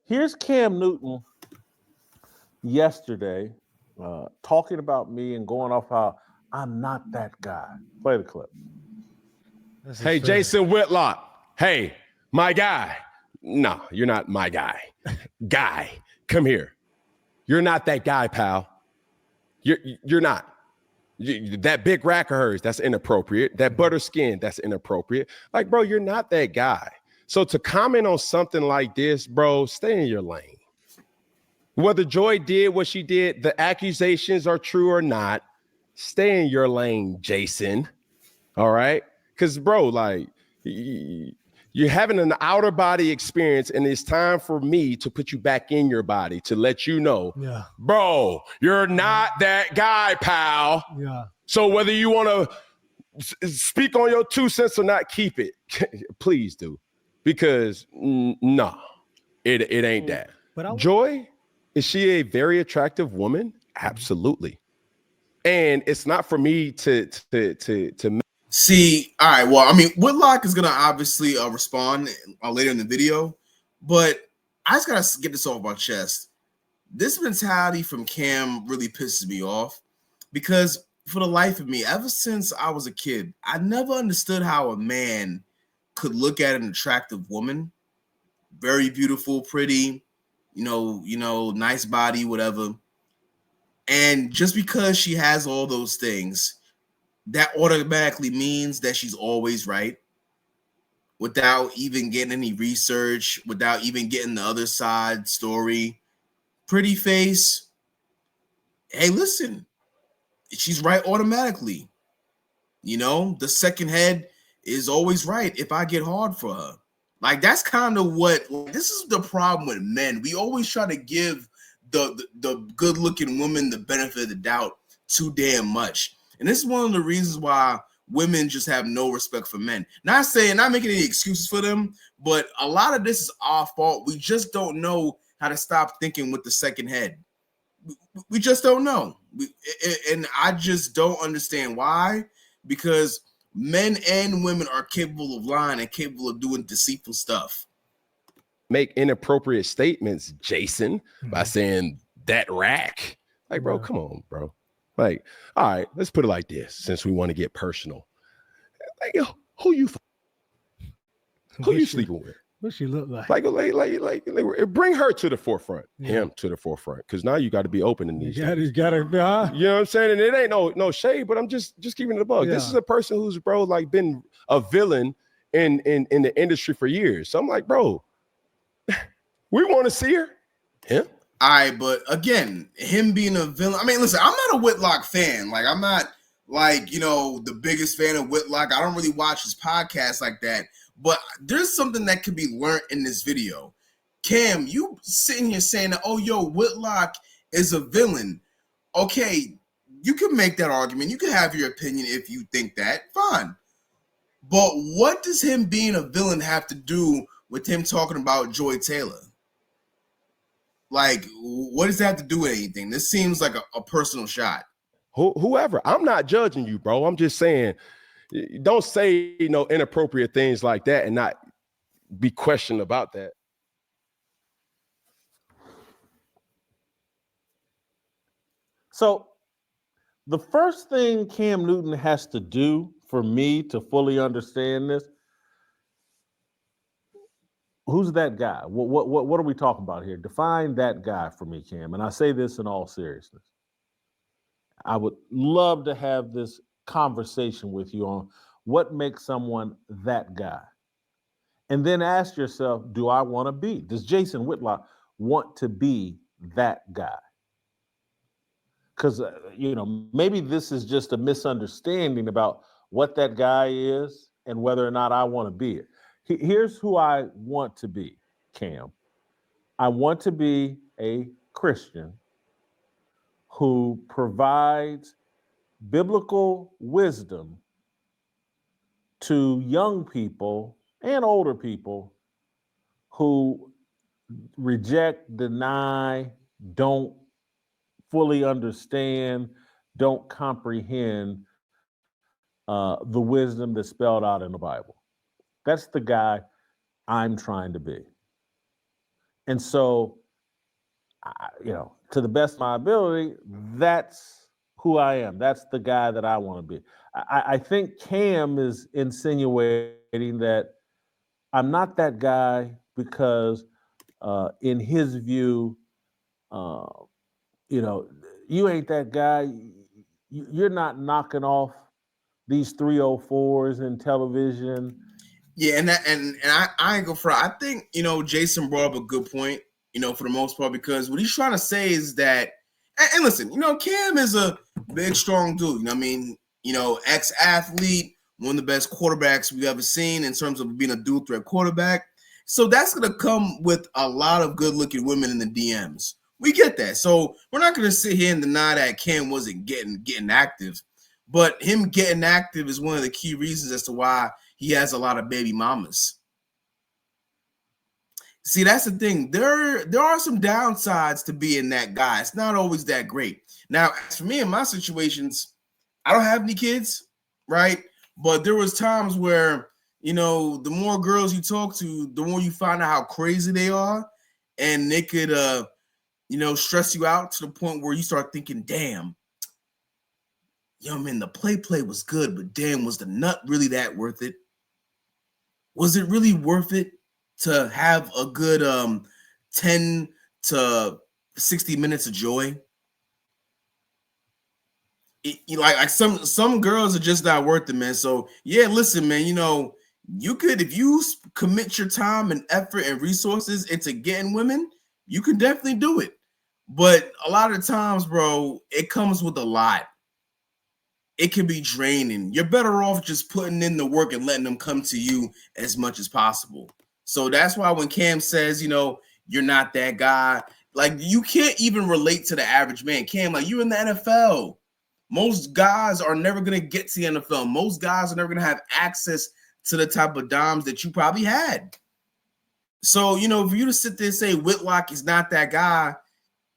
Here's Cam Newton yesterday talking about me and going off how I'm not that guy. Play the clip. Hey, Jason Whitlock. Hey, my guy. No, you're not my guy. Guy, come here. You're not that guy, pal. You're not. That big rack of hers, that's inappropriate. That butter skin, that's inappropriate. Like, bro, you're not that guy. So to comment on something like this, bro, stay in your lane. Whether Joy did what she did, the accusations are true or not, stay in your lane, Jason. All right? Because, bro, like, you're having an outer body experience, and it's time for me to put you back in your body to let you know, bro, you're not that guy, pal. Yeah. So whether you want to speak on your 2 cents or not, keep it. Please do. Because, no, it ain't that. But Joy, is she a very attractive woman? Absolutely. And it's not for me to see. All right. Well, I mean, Whitlock is gonna obviously respond later in the video, but I just gotta get this off my chest. This mentality from Cam really pisses me off because for the life of me, ever since I was a kid, I never understood how a man could look at an attractive woman, very beautiful, pretty, you know, nice body, whatever. And just because she has all those things, that automatically means that she's always right without even getting any research, without even getting the other side story. Pretty face. Hey, listen, she's right automatically. You know, the second head is always right if I get hard for her. Like, that's kind of what, this is the problem with men. We always try to give the good-looking woman the benefit of the doubt too damn much. And this is one of the reasons why women just have no respect for men. Not making any excuses for them, but a lot of this is our fault. We just don't know how to stop thinking with the second head. We just don't know. And I just don't understand why, because men and women are capable of lying and capable of doing deceitful stuff. Make inappropriate statements, Jason, by saying that rack. Like, bro, come on, bro. Like, all right, let's put it like this, since we want to get personal. Like, yo, who you sleeping with? What she look like? Like, bring her to the forefront, him to the forefront, because now you got to be open in these. You gotta be, huh? You know what I'm saying? And it ain't no shade, but I'm just keeping it a bug. Yeah. This is a person who's, bro, like been a villain in the industry for years. So I'm like, bro, we want to see her. Yeah. All right, but again, him being a villain. I mean, listen, I'm not a Whitlock fan. Like, I'm not like, you know, the biggest fan of Whitlock. I don't really watch his podcast like that. But there's something that can be learned in this video. Cam, you sitting here saying that, oh, yo, Whitlock is a villain. Okay, you can make that argument. You can have your opinion if you think that. Fine. But what does him being a villain have to do with him talking about Joy Taylor? Like, what does that have to do with anything? This seems like a personal shot. Whoever. I'm not judging you, bro. I'm just saying, don't say inappropriate things like that and not be questioned about that. So the first thing Cam Newton has to do for me to fully understand this, who's that guy? What are we talking about here? Define that guy for me, Cam. And I say this in all seriousness. I would love to have this conversation with you on what makes someone that guy. And then ask yourself, do I want to be? Does Jason Whitlock want to be that guy? Because, maybe this is just a misunderstanding about what that guy is and whether or not I want to be it. Here's who I want to be, Cam. I want to be a Christian who provides biblical wisdom to young people and older people who reject, deny, don't fully understand, don't comprehend the wisdom that's spelled out in the Bible. That's the guy I'm trying to be. And so, to the best of my ability, that's who I am. That's the guy that I want to be. I think Cam is insinuating that I'm not that guy because, in his view, you ain't that guy. You're not knocking off these 304s in television. Yeah, and I ain't go for. I think Jason brought up a good point. For the most part, because what he's trying to say is that, and listen, Cam is a big, strong dude. Ex-athlete, one of the best quarterbacks we've ever seen in terms of being a dual threat quarterback. So that's going to come with a lot of good-looking women in the DMs. We get that. So we're not going to sit here and deny that Cam wasn't getting active, but him getting active is one of the key reasons as to why he has a lot of baby mamas. See, that's the thing. There are some downsides to being that guy. It's not always that great. Now, as for me in my situations, I don't have any kids, right? But there was times where, the more girls you talk to, the more you find out how crazy they are, and they could, stress you out to the point where you start thinking, damn, the play was good, but damn, was the nut really that worth it? Was it really worth it to have a good 10 to 60 minutes of joy? Like some girls are just not worth it, man. So yeah, listen, man, you could, if you commit your time and effort and resources into getting women, you can definitely do it. But a lot of the times, bro, it comes with a lot. It can be draining. You're better off just putting in the work and letting them come to you as much as possible. So that's why when Cam says, you're not that guy, like, you can't even relate to the average man. Cam, like, you're in the NFL. Most guys are never going to get to the NFL. Most guys are never going to have access to the type of dimes that you probably had. So, for you to sit there and say Whitlock is not that guy,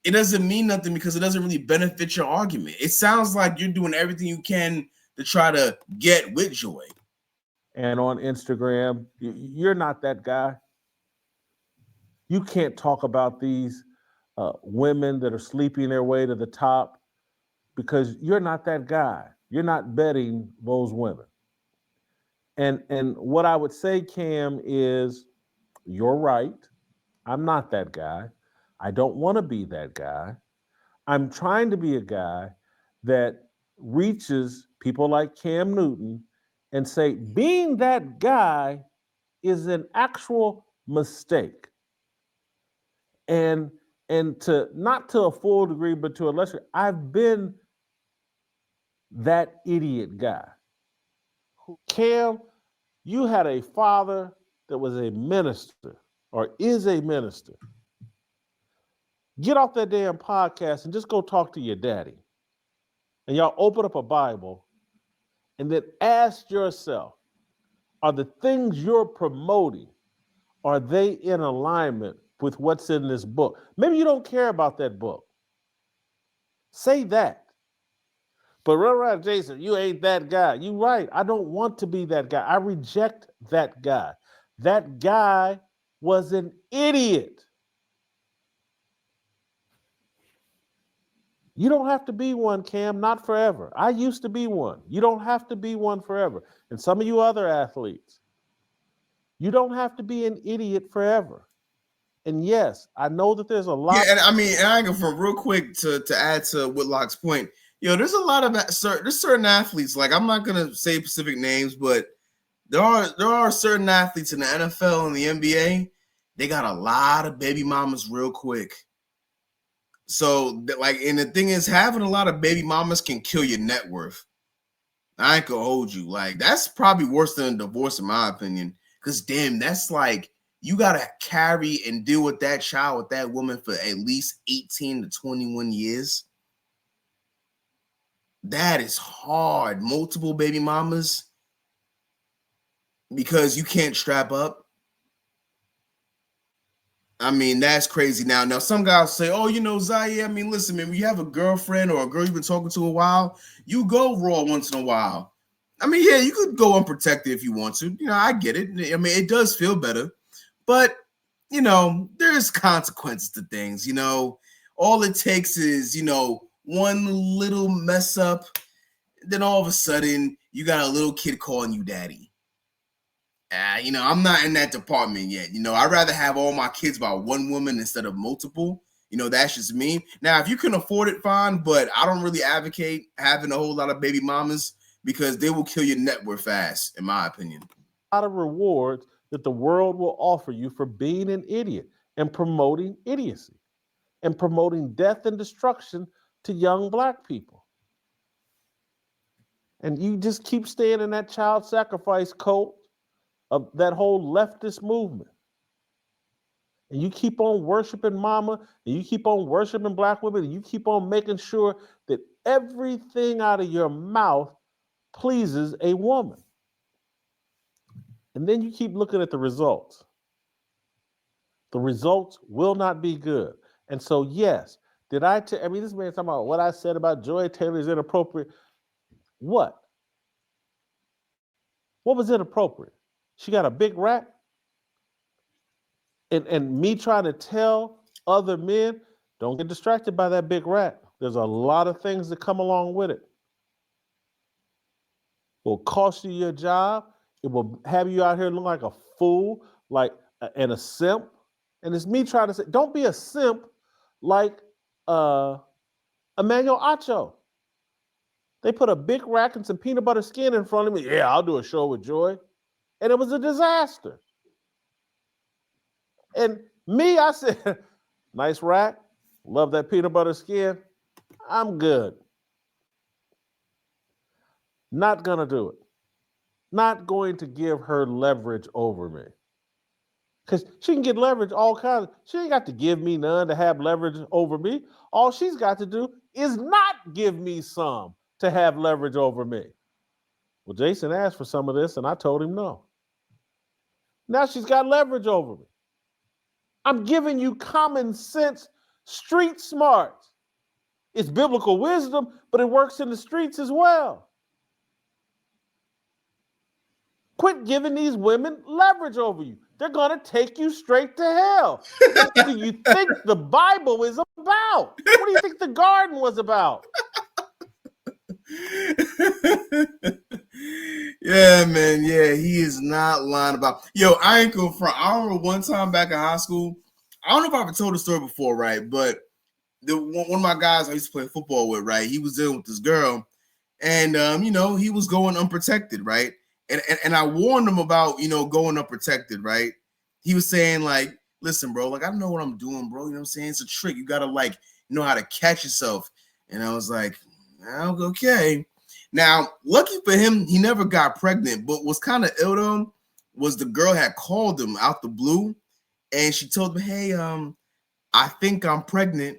it doesn't mean nothing because it doesn't really benefit your argument. It sounds like you're doing everything you can to try to get with Joy. And on Instagram, you're not that guy. You can't talk about these women that are sleeping their way to the top because you're not that guy. You're not betting those women. And what I would say, Cam, is you're right. I'm not that guy. I don't want to be that guy. I'm trying to be a guy that reaches people like Cam Newton and say, being that guy is an actual mistake. And to not to a full degree, but to a lesser, I've been that idiot guy. Cam, you had a father that was a minister or is a minister. Get off that damn podcast and just go talk to your daddy. And y'all open up a Bible and then ask yourself, are the things you're promoting, are they in alignment with what's in this book? Maybe you don't care about that book. Say that. But right, Jason, you ain't that guy. You right. I don't want to be that guy. I reject that guy. That guy was an idiot. You don't have to be one, Cam, not forever. I used to be one. You don't have to be one forever. And some of you other athletes, you don't have to be an idiot forever. And yes, I know that there's a lot. Yeah, and I go for real quick to add to Whitlock's point. There's a lot of there's certain athletes, like, I'm not gonna say specific names, but there are certain athletes in the NFL and the NBA. They got a lot of baby mamas real quick. So, like, and the thing is, having a lot of baby mamas can kill your net worth. I ain't gonna hold you. Like, that's probably worse than a divorce, in my opinion. Because, damn, that's like, you gotta carry and deal with that child, with that woman for at least 18 to 21 years. That is hard. Multiple baby mamas because you can't strap up. I mean, that's crazy. Now some guys say, oh, Zaire, listen, man, when you have a girlfriend or a girl you've been talking to a while, you go raw once in a while. Yeah, you could go unprotected if you want to. I get it. It does feel better. But, there there's consequences to things. All it takes is, one little mess up. Then all of a sudden, you got a little kid calling you daddy. I'm not in that department yet. I'd rather have all my kids by one woman instead of multiple. That's just me. Now, if you can afford it, fine, but I don't really advocate having a whole lot of baby mamas because they will kill your net worth fast, in my opinion. A lot of rewards that the world will offer you for being an idiot and promoting idiocy and promoting death and destruction to young Black people. And you just keep staying in that child sacrifice cult of that whole leftist movement. And you keep on worshiping mama, and you keep on worshiping Black women, and you keep on making sure that everything out of your mouth pleases a woman. And then you keep looking at the results. The results will not be good. And so, yes, this man talking about what I said about Joy Taylor is inappropriate. What? What was inappropriate? She got a big rack? And me trying to tell other men, don't get distracted by that big rack. There's a lot of things that come along with it. It will cost you your job. It will have you out here looking like a fool, and a simp. And it's me trying to say, don't be a simp like Emmanuel Acho. They put a big rack and some peanut butter skin in front of me. Yeah, I'll do a show with Joy. And it was a disaster. And me, I said, nice rack. Love that peanut butter skin. I'm good. Not going to do it. Not going to give her leverage over me. Because she can get leverage all kinds. She ain't got to give me none to have leverage over me. All she's got to do is not give me some to have leverage over me. Well, Jason asked for some of this, and I told him no. Now she's got leverage over me. I'm giving you common sense, street smarts. It's biblical wisdom, but it works in the streets as well. Quit giving these women leverage over you. They're going to take you straight to hell. What do you think the Bible is about? What do you think the garden was about? Yeah, man. Yeah, he is not lying about. Yo, I ain't going front. I remember one time back in high school. I don't know if I've ever told the story before, right? But one of my guys I used to play football with, right? He was dealing with this girl, and he was going unprotected, right? And I warned him about going unprotected, right? He was saying like, "Listen, bro, like I know what I'm doing, bro. You know what I'm saying? It's a trick. You gotta know how to catch yourself." And I was like, "Okay." Now, lucky for him, he never got pregnant. But what's kind of ill though was the girl had called him out the blue, and she told him, "Hey, I think I'm pregnant,"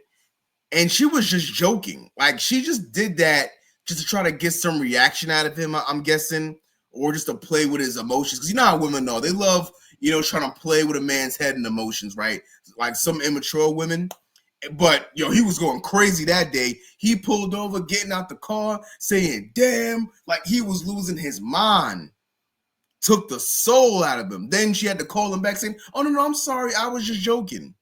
and she was just joking. Like she just did that just to try to get some reaction out of him, I'm guessing, or just to play with his emotions. Because you know how women know. They love, trying to play with a man's head and emotions, right? Like some immature women. But, he was going crazy that day. He pulled over, getting out the car, saying, damn, like he was losing his mind. Took the soul out of him. Then she had to call him back saying, oh, no, I'm sorry. I was just joking.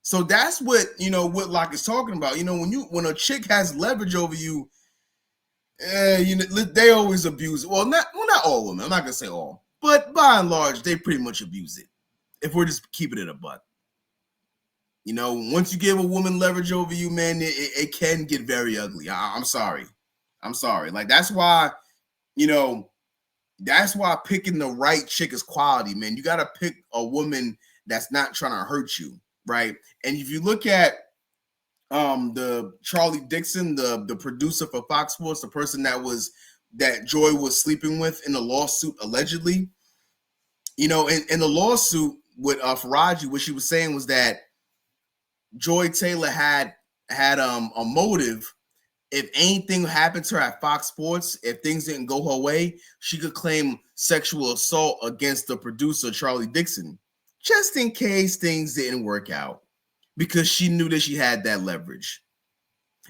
So that's what, Whitlock is talking about. When a chick has leverage over you, they always abuse it. Well, not all women. I'm not gonna say all, but by and large, they pretty much abuse it. If we're just keeping it a buck, once you give a woman leverage over you, man, it can get very ugly. I'm sorry. Like that's why picking the right chick is quality, man. You gotta pick a woman that's not trying to hurt you, right? And if you look at the Charlie Dixon, the producer for Fox Sports, the person that Joy was sleeping with in the lawsuit allegedly, in the lawsuit with Faraji, what she was saying was that Joy Taylor had a motive. If anything happened to her at Fox Sports, if things didn't go her way, she could claim sexual assault against the producer Charlie Dixon, just in case things didn't work out. Because she knew that she had that leverage.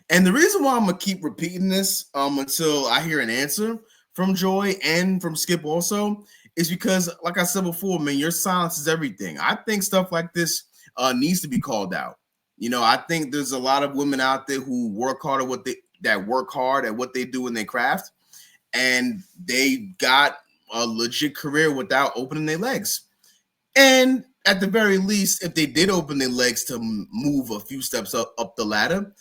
And the reason why I'm going to keep repeating this until I hear an answer from Joy and from Skip also is because, like I said before, man, your silence is everything. I think stuff like this needs to be called out. You know, I think there's a lot of women out there who work hard at what they do in their craft, and they got a legit career without opening their legs. And at the very least, if they did open their legs to move a few steps up the ladder,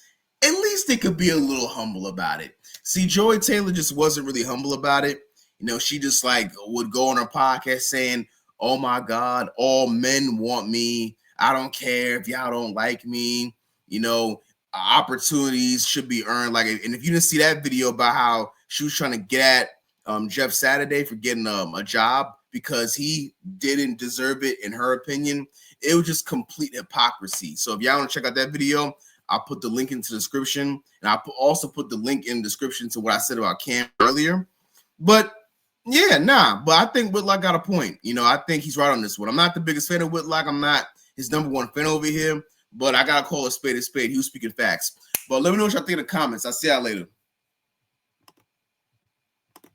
at least they could be a little humble about it. See, Joy Taylor just wasn't really humble about it. You know, she just like would go on her podcast saying, "Oh my God, all men want me. I don't care if y'all don't like me. You know, opportunities should be earned." Like, and if you didn't see that video about how she was trying to get at Jeff Saturday for getting a job because he didn't deserve it, in her opinion, it was just complete hypocrisy. So if y'all want to check out that video, I'll put the link into the description, and I'll also put the link in the description to what I said about Cam earlier. But yeah, but I think Whitlock got a point. You know, I think he's right on this one. I'm not the biggest fan of Whitlock. I'm not his number one fan over here, but I gotta call a spade a spade. He was speaking facts. But let me know what y'all think in the comments. I'll see y'all later.